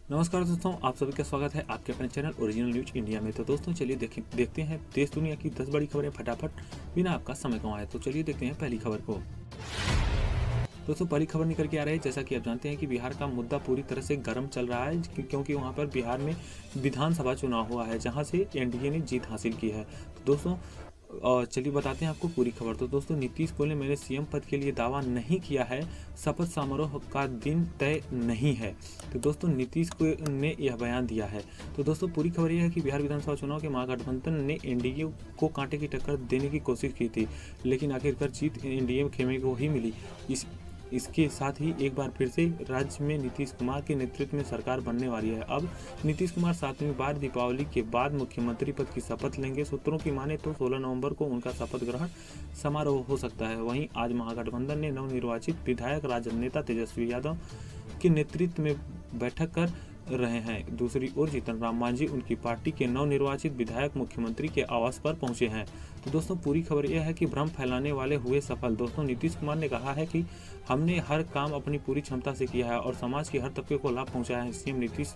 नमस्कार दोस्तों, आप सभी का स्वागत है आपके अपने चैनल ओरिजिनल न्यूज इंडिया में। तो दोस्तों चलिए देखते हैं देश दुनिया की 10 बड़ी खबरें फटाफट बिना आपका समय गंवाए। तो चलिए देखते हैं पहली खबर को। दोस्तों पहली खबर निकल के आ रही है, जैसा कि आप जानते हैं कि बिहार का मुद्दा पूरी तरह से गर्म चल रहा है क्योंकि वहां पर बिहार में विधानसभा चुनाव हुआ है जहां से एनडीए ने जीत हासिल की है। तो दोस्तों चलिए बताते हैं आपको पूरी खबर। तो दोस्तों नीतीश बोले मैंने सीएम पद के लिए दावा नहीं किया है, शपथ समारोह का दिन तय नहीं है। तो दोस्तों नीतीश को ने यह बयान दिया है। तो दोस्तों पूरी खबर यह है कि बिहार विधानसभा चुनाव के महागठबंधन ने एनडीए को कांटे की टक्कर देने की कोशिश की थी, लेकिन आखिरकार जीत एनडीए खेमे को ही मिली। इसके साथ ही एक बार फिर से राज्य में नीतीश कुमार के नेतृत्व में सरकार बनने वाली है। अब नीतीश कुमार 7वीं बार दीपावली के बाद मुख्यमंत्री पद की शपथ लेंगे। सूत्रों की माने तो 16 नवंबर को उनका शपथ ग्रहण समारोह हो सकता है। वहीं आज महागठबंधन ने नवनिर्वाचित विधायक राजद नेता तेजस्वी यादव के नेतृत्व में बैठक कर रहे हैं। दूसरी ओर जीतन राम मांझी उनकी पार्टी के नवनिर्वाचित विधायक मुख्यमंत्री के आवास पर पहुंचे हैं। तो दोस्तों पूरी खबर यह है कि भ्रम फैलाने वाले हुए सफल। दोस्तों नीतीश कुमार ने कहा है कि हमने हर काम अपनी पूरी क्षमता से किया है और समाज के हर तबके को लाभ पहुंचाया है। सीएम नीतीश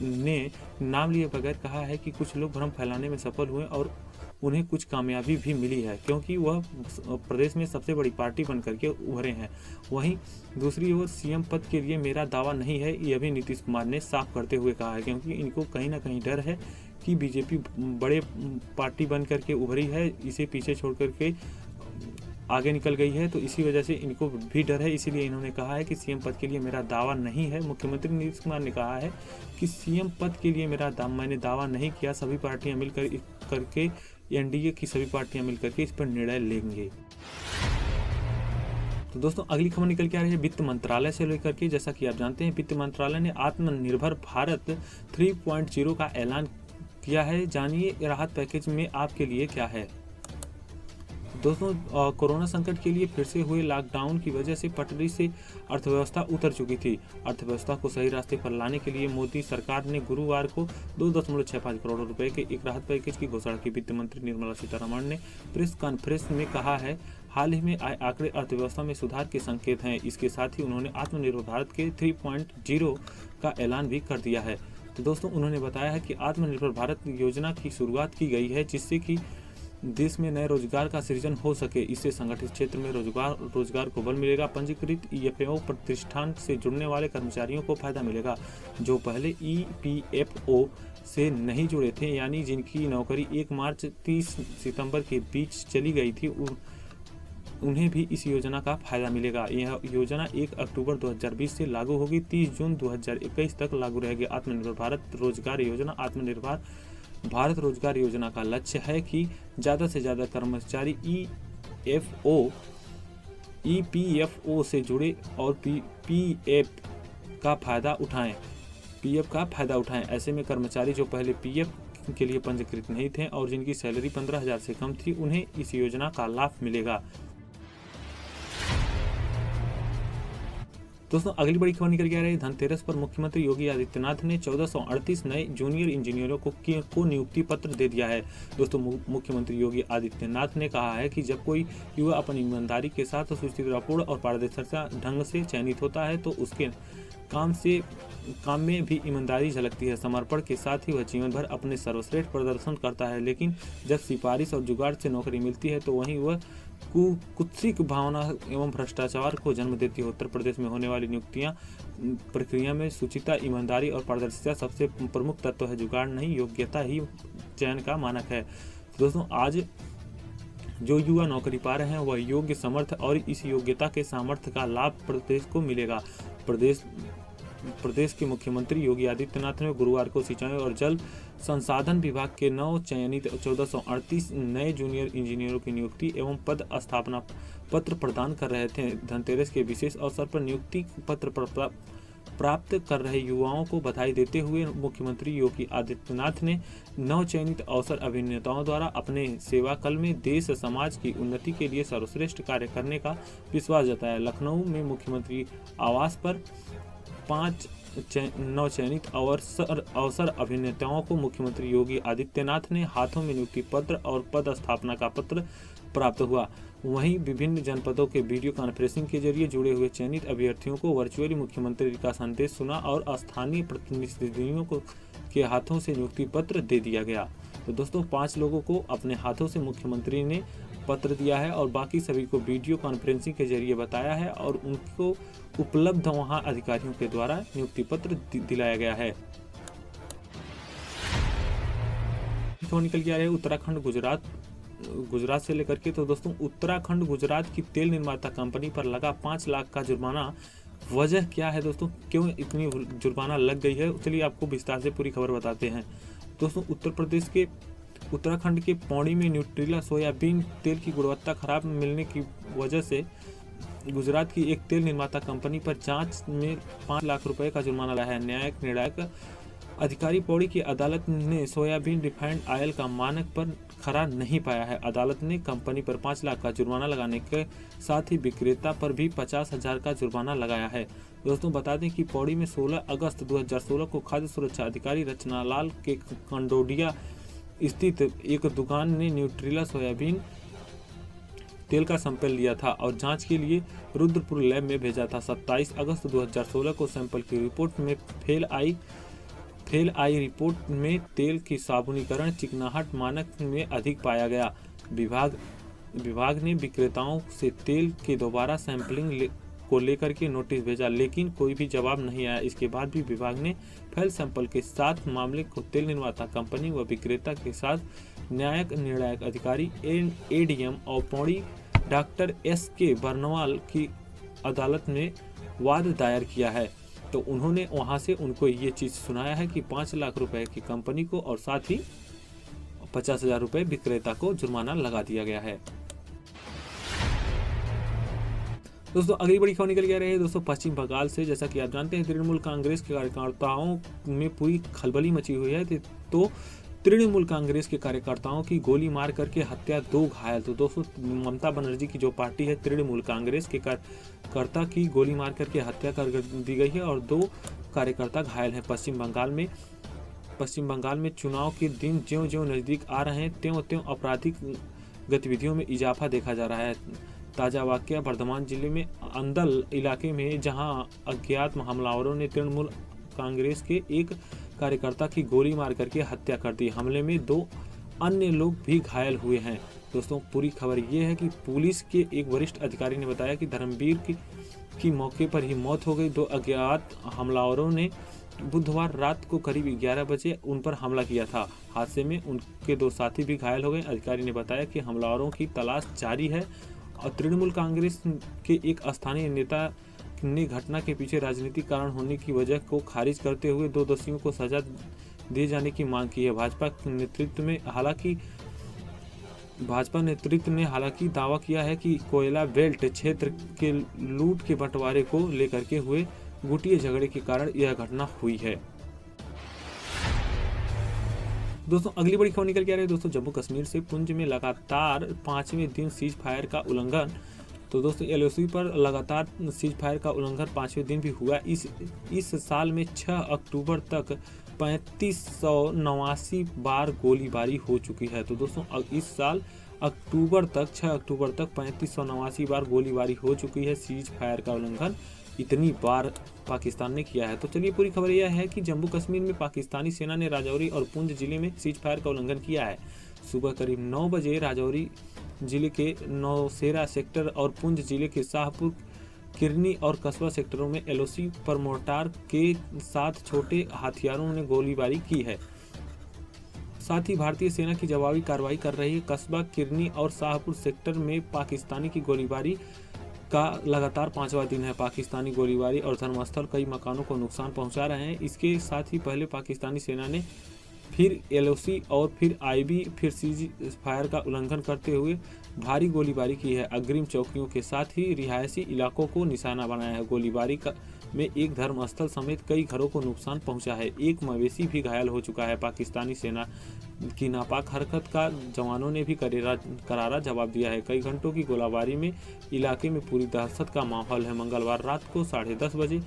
ने नाम लिए बगैर कहा है कि कुछ लोग भ्रम फैलाने में सफल हुए और उन्हें कुछ कामयाबी भी मिली है क्योंकि वह प्रदेश में सबसे बड़ी पार्टी बनकर के उभरे हैं। वहीं दूसरी ओर सीएम पद के लिए मेरा दावा नहीं है, यह भी नीतीश कुमार ने साफ करते हुए कहा है क्योंकि इनको कहीं ना कहीं डर है कि बीजेपी बड़े पार्टी बन करके उभरी है, इसे पीछे छोड़ करके आगे निकल गई है, तो इसी वजह से इनको भी डर है। इसीलिए इन्होंने कहा है कि सीएम पद के लिए मेरा दावा नहीं है। मुख्यमंत्री नीतीश कुमार ने कहा है कि सीएम पद के लिए मैंने दावा नहीं किया, सभी पार्टियां मिलकर करके एनडीए की सभी पार्टियां मिलकर के इस पर निर्णय लेंगे। तो दोस्तों अगली खबर निकल के आ रही है वित्त मंत्रालय से लेकर के। जैसा कि आप जानते हैं वित्त मंत्रालय ने आत्मनिर्भर भारत 3.0 का ऐलान किया है। जानिए राहत पैकेज में आपके लिए क्या है। दोस्तों कोरोना संकट के लिए फिर से हुए लॉकडाउन की वजह से पटरी से अर्थव्यवस्था उतर चुकी थी। अर्थव्यवस्था को सही रास्ते पर लाने के लिए मोदी सरकार ने गुरुवार को 2.65 करोड़ रुपए के एक राहत पैकेज की घोषणा की। वित्त मंत्री निर्मला सीतारमण ने प्रेस कॉन्फ्रेंस में कहा है हाल ही में आए आंकड़े अर्थव्यवस्था में सुधार के संकेत हैं। इसके साथ ही उन्होंने आत्मनिर्भर भारत के 3.0 का ऐलान भी कर दिया है। तो दोस्तों उन्होंने बताया है कि आत्मनिर्भर भारत योजना की शुरुआत की गई है जिससे कि देश में नए रोजगार का सृजन हो सके। इससे संगठित क्षेत्र में रोजगार को बल मिलेगा। पंजीकृत ईपीएफओ प्रतिष्ठान से जुड़ने वाले कर्मचारियों को फायदा मिलेगा जो पहले ईपीएफओ से नहीं जुड़े थे, यानी जिनकी नौकरी 1 मार्च 30 सितंबर के बीच चली गई थी, उन्हें भी इस योजना का फायदा मिलेगा। यह योजना 1 अक्टूबर 2020 से लागू होगी, 30 जून 2021 तक लागू रहेगी। आत्मनिर्भर भारत रोजगार योजना आत्मनिर्भर भारत रोजगार योजना का लक्ष्य है कि ज़्यादा से ज़्यादा कर्मचारी ईपीएफओ से जुड़े और पीएफ का फायदा उठाएं। ऐसे में कर्मचारी जो पहले पीएफ के लिए पंजीकृत नहीं थे और जिनकी सैलरी 15,000 से कम थी, उन्हें इस योजना का लाभ मिलेगा। दोस्तों अगली बड़ी खबर निकल के आ रही है धनतेरस पर मुख्यमंत्री योगी आदित्यनाथ ने 1438 नए जूनियर इंजीनियरों को नियुक्ति पत्र दे दिया है। दोस्तों मुख्यमंत्री योगी आदित्यनाथ ने कहा है कि जब कोई युवा अपनी ईमानदारी के साथ सुचितापूर्ण और पारदर्शिता ढंग से चयनित होता है तो उसके काम में भी ईमानदारी झलकती है। समर्पण के साथ ही वह जीवन भर अपने सर्वश्रेष्ठ प्रदर्शन करता है, लेकिन जब सिफारिश और जुगाड़ से नौकरी मिलती है तो वहीं वह कुत्सित भावना एवं भ्रष्टाचार को जन्म देती है। उत्तर प्रदेश में होने वाली नियुक्तियां प्रक्रिया में शुचिता, ईमानदारी और पारदर्शिता सबसे प्रमुख तत्व है। जुगाड़ नहीं, योग्यता ही चयन का मानक है। दोस्तों आज जो युवा नौकरी पा रहे हैं वह योग्य, समर्थ और इस योग्यता के सामर्थ्य का लाभ प्रदेश को मिलेगा। प्रदेश के मुख्यमंत्री योगी आदित्यनाथ ने गुरुवार को सिंचाई और जल संसाधन विभाग के नव चयनित 1438 नए जूनियर इंजीनियरों की नियुक्ति एवं पद स्थापना पत्र प्रदान कर रहे थे। धनतेरस के विशेष अवसर पर नियुक्ति पत्र प्राप्त कर रहे युवाओं को बधाई देते हुए मुख्यमंत्री योगी आदित्यनाथ ने नव चयनित अवसर अभिनेताओं द्वारा अपने सेवा काल में देश समाज की उन्नति के लिए सर्वश्रेष्ठ कार्य करने का विश्वास जताया। लखनऊ में मुख्यमंत्री आवास पर 5 नवचयनित अवसर अभिनेताओं को मुख्यमंत्री योगी आदित्यनाथ ने हाथों में नियुक्ति पत्र और पद स्थापना का पत्र प्राप्त हुआ। वहीं विभिन्न जनपदों के वीडियो कॉन्फ्रेंसिंग के जरिए जुड़े हुए चयनित अभ्यर्थियों को वर्चुअली मुख्यमंत्री का संदेश सुना और स्थानीय प्रतिनिधियों को के हाथों से नियुक्ति पत्र दे दिया गया। तो दोस्तों 5 लोगों को अपने हाथों से मुख्यमंत्री ने पत्र दिया है और बाकी सभी को वीडियो कॉन्फ्रेंसिंग के जरिए बताया है और उनको उपलब्ध वहां अधिकारियों के द्वारा नियुक्ति पत्र दिलाया गया है। निकल के आ रहे उत्तराखंड गुजरात से लेकर के। तो दोस्तों उत्तराखंड गुजरात की तेल निर्माता कंपनी पर लगा 5 लाख का जुर्माना। वजह क्या है दोस्तों, क्यों इतनी जुर्माना लग गई है, चलिए आपको विस्तार से पूरी खबर बताते हैं। दोस्तों उत्तराखंड के पौड़ी में न्यूट्रिला सोयाबीन तेल की गुणवत्ता खराब मिलने की वजह से गुजरात की एक तेल निर्माता कंपनी पर जांच में 5 लाख रुपए का जुर्माना लगाया है। न्यायिक निर्णायक अधिकारी पौड़ी की अदालत ने सोयाबीन रिफाइंड ऑयल का मानक पर खरा नहीं पाया है। अदालत ने कंपनी पर 5 लाख का जुर्माना लगाने के साथ ही विक्रेता पर भी 50,000 का जुर्माना लगाया है। दोस्तों बता दें कि पौड़ी में 16 अगस्त 2016 को खाद्य सुरक्षा अधिकारी रचनालाल के कंडोडिया स्थित एक दुकान ने न्यूट्रिला सोयाबीन तेल का सैंपल लिया था और जांच के लिए रुद्रपुर लैब में भेजा था। 27 अगस्त 2016 को सैंपल की रिपोर्ट में फेल आई रिपोर्ट में तेल की साबुनीकरण चिकनाहट मानक में अधिक पाया गया। विभाग ने विक्रेताओं से तेल के दोबारा सैंपलिंग को लेकर के नोटिस भेजा, लेकिन कोई भी जवाब नहीं आया। इसके बाद भी विभाग ने फेल सैंपल के साथ मामले को तेल निर्माता कंपनी व विक्रेता के साथ न्यायिक निर्णायक अधिकारी एडीएम और पौड़ी डॉक्टर SK बर्नवाल की अदालत में वाद दायर किया है। तो उन्होंने वहां से उनको ये चीज सुनाया है कि 5 लाख रुपए की कंपनी को और साथ ही 50,000 रुपए विक्रेता को जुर्माना लगा दिया गया है। दोस्तों अगली बड़ी खबर निकल के आ रही है दोस्तों पश्चिम बंगाल से। जैसा कि आप जानते हैं तृणमूल कांग्रेस के कार्यकर्ताओं में पूरी खलबली मची हुई है। तो तृणमूल कांग्रेस के कार्यकर्ताओं की गोली मार करके हत्या, 2 घायल। तो दोस्तों ममता बनर्जी की जो पार्टी है तृणमूल कांग्रेस के कार्यकर्ता की गोली मार करके हत्या कर दी गई है और 2 कार्यकर्ता घायल हैं। पश्चिम बंगाल में चुनाव के दिन ज्यों-ज्यों नजदीक आ रहे हैं त्यों आपराधिक गतिविधियों में इजाफा देखा जा रहा है। ताजा वाकया बर्धमान जिले में अंदल इलाके में, जहां अज्ञात हमलावरों ने तृणमूल कांग्रेस के एक कार्यकर्ता की गोली मार करके हत्या कर दी। हमले में 2 अन्य लोग भी घायल हुए हैं। दोस्तों पूरी खबर ये है कि पुलिस के एक वरिष्ठ अधिकारी ने बताया कि धर्मवीर की मौके पर ही मौत हो गई। 2 अज्ञात हमलावरों ने बुधवार रात को करीब 11 बजे उन पर हमला किया था। हादसे में उनके 2 साथी भी घायल हो गए। अधिकारी ने बताया कि हमलावरों की तलाश जारी है और तृणमूल कांग्रेस के एक स्थानीय नेता ने घटना के पीछे राजनीतिक कारण होने की वजह को खारिज करते हुए 2 दोषियों को सजा दिए जाने की मांग की है। भाजपा नेतृत्व ने हालांकि दावा किया है कि कोयला बेल्ट क्षेत्र के लूट के बंटवारे को लेकर के हुए गुटिया झगड़े के कारण यह घटना हुई है। दोस्तों अगली बड़ी खबर निकल के आ रही है दोस्तों जम्मू कश्मीर से। पुंछ में लगातार 5वें दिन सीज फायर का उल्लंघन। तो दोस्तों LOC पर लगातार सीज फायर का उल्लंघन 5वें दिन भी हुआ। इस साल में 6 अक्टूबर तक 3589 बार गोलीबारी हो चुकी है। तो दोस्तों इस साल 6 अक्टूबर तक 3589 बार गोलीबारी हो चुकी है। सीज फायर का उल्लंघन इतनी बार पाकिस्तान ने किया है। तो चलिए पूरी खबर यह है कि जम्मू कश्मीर में पाकिस्तानी सेना ने राजौरी और पुंछ जिले में सीज फायर का उल्लंघन किया है। सुबह करीब 9 बजे राजौरी जिले के नौशेरा सेक्टर और पुंछ जिले के शाहपुर, किरनी और कस्बा सेक्टरों में LOC पर मोर्टार के साथ छोटे हथियारों ने गोलीबारी की है। साथ ही भारतीय सेना की जवाबी कार्रवाई कर रही है। कस्बा, किरनी और शाहपुर सेक्टर में पाकिस्तानी की गोलीबारी का लगातार 5वां दिन है। पाकिस्तानी गोलीबारी और धर्मस्थल कई मकानों को नुकसान पहुंचा रहे हैं। इसके साथ ही पहले पाकिस्तानी सेना ने फिर LOC और फिर IB फिर सीज फायर का उल्लंघन करते हुए भारी गोलीबारी की है। अग्रिम चौकियों के साथ ही रिहायशी इलाकों को निशाना बनाया है। गोलीबारी में एक धर्मस्थल समेत कई घरों को नुकसान पहुंचा है। एक मवेशी भी घायल हो चुका है। पाकिस्तानी सेना की नापाक हरकत का जवानों ने भी करारा जवाब दिया है। कई घंटों की गोलीबारी में इलाके में पूरी दहशत का माहौल है। मंगलवार रात को 10:30 बजे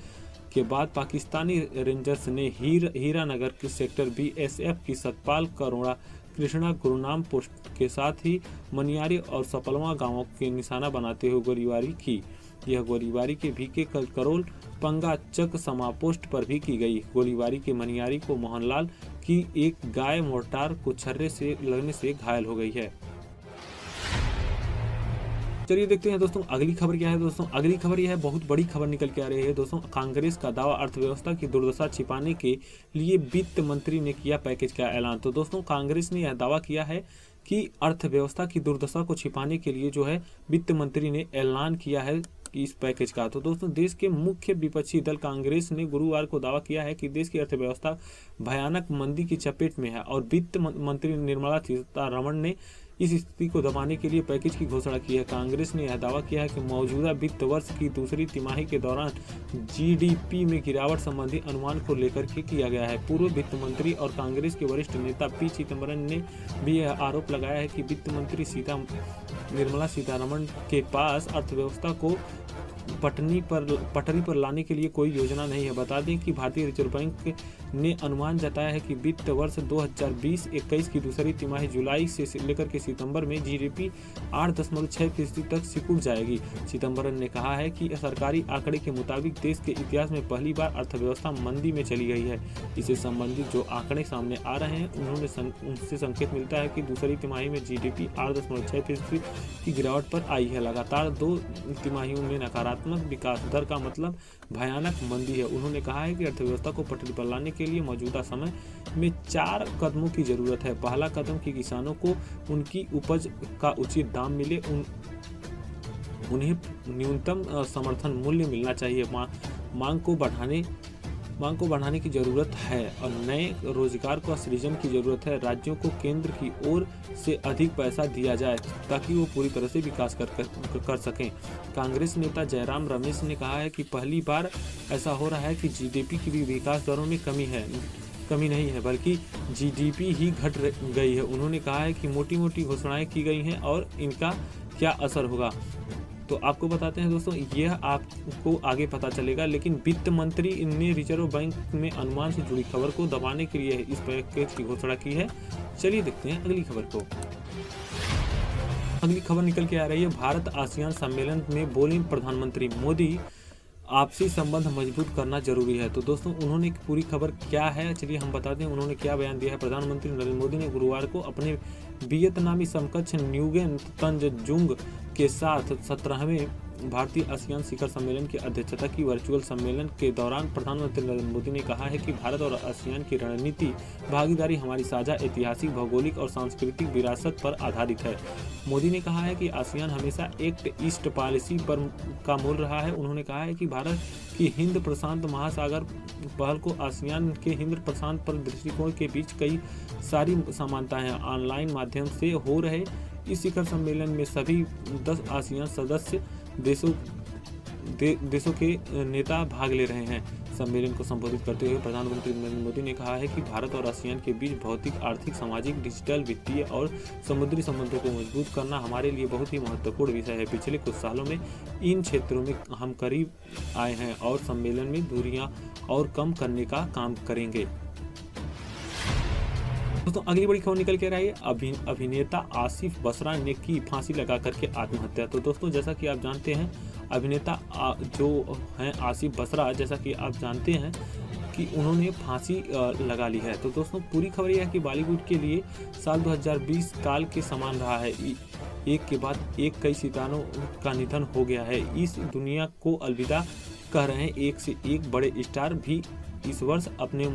के बाद पाकिस्तानी रेंजर्स ने हीरानगर के सेक्टर BSF की सतपाल, करोड़ा, कृष्णा, गुरुनाम पोस्ट के साथ ही मनियारी और सपलवा गांवों के निशाना बनाते हुए गोलीबारी की। यह गोलीबारी के भीके करोल, पंगा, चक समा पोस्ट पर भी की गई। गोलीबारी के मनियारी को मोहनलाल की एक गाय मोर्टार को छर्रे से लगने से घायल हो गई है। चलिए देखते हैं दोस्तों अगली खबर क्या है। दोस्तों अगली खबर यह है, बहुत बड़ी खबर निकल के आ रही है दोस्तों। कांग्रेस का दावा, अर्थव्यवस्था की दुर्दशा छिपाने के लिए वित्त मंत्री ने किया पैकेज का ऐलान। तो दोस्तों कांग्रेस ने यह दावा किया है कि अर्थव्यवस्था की दुर्दशा को छिपाने के लिए जो है वित्त मंत्री ने ऐलान किया है इस पैकेज का। तो दोस्तों देश के मुख्य विपक्षी दल कांग्रेस ने गुरुवार को दावा किया है कि देश की अर्थव्यवस्था भयानक मंदी की चपेट में है और वित्त मंत्री निर्मला सीतारमण ने इस स्थिति को दबाने के लिए पैकेज की घोषणा की है। कांग्रेस ने यह दावा किया है कि मौजूदा वित्त वर्ष की दूसरी तिमाही के दौरान GDP में गिरावट संबंधी अनुमान को लेकर के किया गया है। पूर्व वित्त मंत्री और कांग्रेस के वरिष्ठ नेता P चिदम्बरम ने भी यह आरोप लगाया है कि वित्त मंत्री निर्मला सीतारमण के पास अर्थव्यवस्था को पटरी पर लाने के लिए कोई योजना नहीं है। बता दें कि भारतीय रिजर्व बैंक ने अनुमान जताया है कि वित्त वर्ष 2020-21 की दूसरी तिमाही जुलाई से लेकर के सितंबर में GDP 8.6% तक सिकुड़ जाएगी। सितंबरम ने कहा है कि सरकारी आंकड़े के मुताबिक देश के इतिहास में पहली बार अर्थव्यवस्था मंदी में चली गई है। इससे संबंधित जो आंकड़े सामने आ रहे हैं उनसे संकेत मिलता है कि दूसरी तिमाही में GDP 8.6% की गिरावट पर आई है। लगातार 2 तिमाहियों में नकारात्मक विकास दर का मतलब भयानक मंदी है। उन्होंने कहा है कि अर्थव्यवस्था को पटरी पर लाने के लिए मौजूदा समय में 4 कदमों की जरूरत है। पहला कदम कि किसानों को उनकी उपज का उचित दाम मिले, उन्हें न्यूनतम समर्थन मूल्य मिलना चाहिए। मांग को बढ़ाने की जरूरत है और नए रोजगार का सृजन की जरूरत है। राज्यों को केंद्र की ओर से अधिक पैसा दिया जाए ताकि वो पूरी तरह से विकास कर सकें। कांग्रेस नेता जयराम रमेश ने कहा है कि पहली बार ऐसा हो रहा है कि GDP की भी विकास दरों में कमी नहीं है बल्कि GDP ही घट गई है। उन्होंने कहा है कि मोटी मोटी घोषणाएं की गई हैं और इनका क्या असर होगा तो आपको बताते हैं दोस्तों, यह आपको आगे पता चलेगा। लेकिन वित्त मंत्री ने रिजर्व बैंक में अनुमान से जुड़ी खबर को दबाने के लिए इस पैकेज की घोषणा की है। चलिए देखते हैं अगली खबर को। अगली खबर निकल के आ रही है, भारत आसियान सम्मेलन में बोले प्रधानमंत्री मोदी, आपसी संबंध मजबूत करना जरूरी है। तो दोस्तों उन्होंने पूरी खबर क्या है चलिए हम बता दें, उन्होंने क्या बयान दिया है। प्रधानमंत्री नरेंद्र मोदी ने गुरुवार को अपने वियतनामी समकक्ष न्यूगेन तंजजुंग के साथ 17वें भारतीय आसियान शिखर सम्मेलन की अध्यक्षता की। वर्चुअल सम्मेलन के दौरान प्रधानमंत्री नरेंद्र मोदी ने कहा है कि भारत और आसियान की रणनीति भागीदारी हमारी साझा ऐतिहासिक, भौगोलिक और सांस्कृतिक विरासत पर आधारित है। मोदी ने कहा है कि आसियान हमेशा एक्ट ईस्ट पॉलिसी पर का मूल रहा है। उन्होंने कहा है कि भारत की हिंद प्रशांत महासागर पहल को आसियान के हिंद प्रशांत पर दृष्टिकोण के बीच कई सारी समानताएं हैं। ऑनलाइन माध्यम से हो रहे इस शिखर सम्मेलन में सभी 10 आसियान सदस्य देशों के नेता भाग ले रहे हैं। सम्मेलन को संबोधित करते हुए प्रधानमंत्री नरेंद्र मोदी ने कहा है कि भारत और आसियान के बीच भौतिक, आर्थिक, सामाजिक, डिजिटल, वित्तीय और समुद्री संबंधों को मजबूत करना हमारे लिए बहुत ही महत्वपूर्ण विषय है। पिछले कुछ सालों में इन क्षेत्रों में हम करीब आए हैं और सम्मेलन में दूरियां और कम करने का काम करेंगे। दोस्तों अगली बड़ी खबर निकल के रही है, अभिनेता आसिफ बसरा ने की फांसी लगा करके आत्महत्या। तो दोस्तों जैसा कि आप जानते हैं अभिनेता जो हैं आसिफ बसरा, जैसा कि आप जानते हैं कि उन्होंने फांसी लगा ली है। तो दोस्तों पूरी खबर यह है कि बॉलीवुड के लिए साल 2020 काल के समान रहा है। एक के बाद एक कई सितारों का निधन हो गया है। इस दुनिया को अलविदा कह रहे हैं एक से एक बड़े स्टार भी इस वर्ष अपने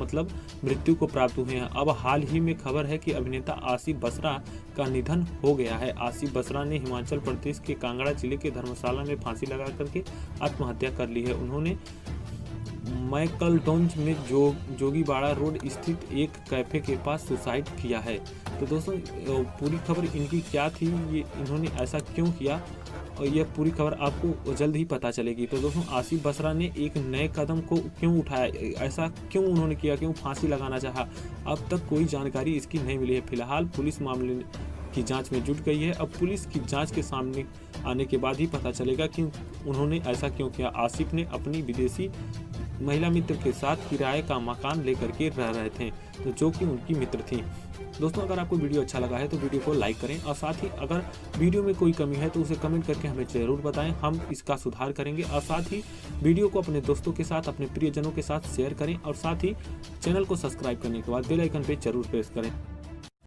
मृत्यु को प्राप्त हुए हैं। अब हाल ही में खबर है कि अभिनेता आसिफ बसरा का निधन हो गया है। आसिफ बसरा ने हिमाचल प्रदेश के कांगड़ा जिले के धर्मशाला में फांसी लगा करके आत्महत्या कर ली है। उन्होंने मैकलडोंज में जोगीबाड़ा रोड स्थित एक कैफे के पास सुसाइड किया है। तो दोस्तों पूरी खबर इनकी क्या थी, ये इन्होंने ऐसा क्यों किया, और यह पूरी खबर आपको जल्द ही पता चलेगी। तो दोस्तों आसिफ बसरा ने एक नए कदम को क्यों उठाया, ऐसा क्यों उन्होंने किया, क्यों फांसी लगाना चाहा, अब तक कोई जानकारी इसकी नहीं मिली है। फिलहाल पुलिस मामले की जांच में जुट गई है। अब पुलिस की जांच के सामने आने के बाद ही पता चलेगा कि उन्होंने ऐसा क्यों किया। आसिफ ने अपनी विदेशी महिला मित्र के साथ किराए का मकान लेकर के रह रहे थे, तो जो कि उनकी मित्र थी। दोस्तों, अगर आपको वीडियो अच्छा लगा है तो वीडियो को लाइक करें और साथ ही अगर वीडियो में कोई कमी है तो उसे कमेंट करके हमें जरूर बताएं, हम इसका सुधार करेंगे। और साथ ही वीडियो को अपने दोस्तों के साथ, अपने प्रियजनों के साथ शेयर करें और साथ ही चैनल को सब्सक्राइब करने के बाद बेल आइकन पे जरूर प्रेस करें।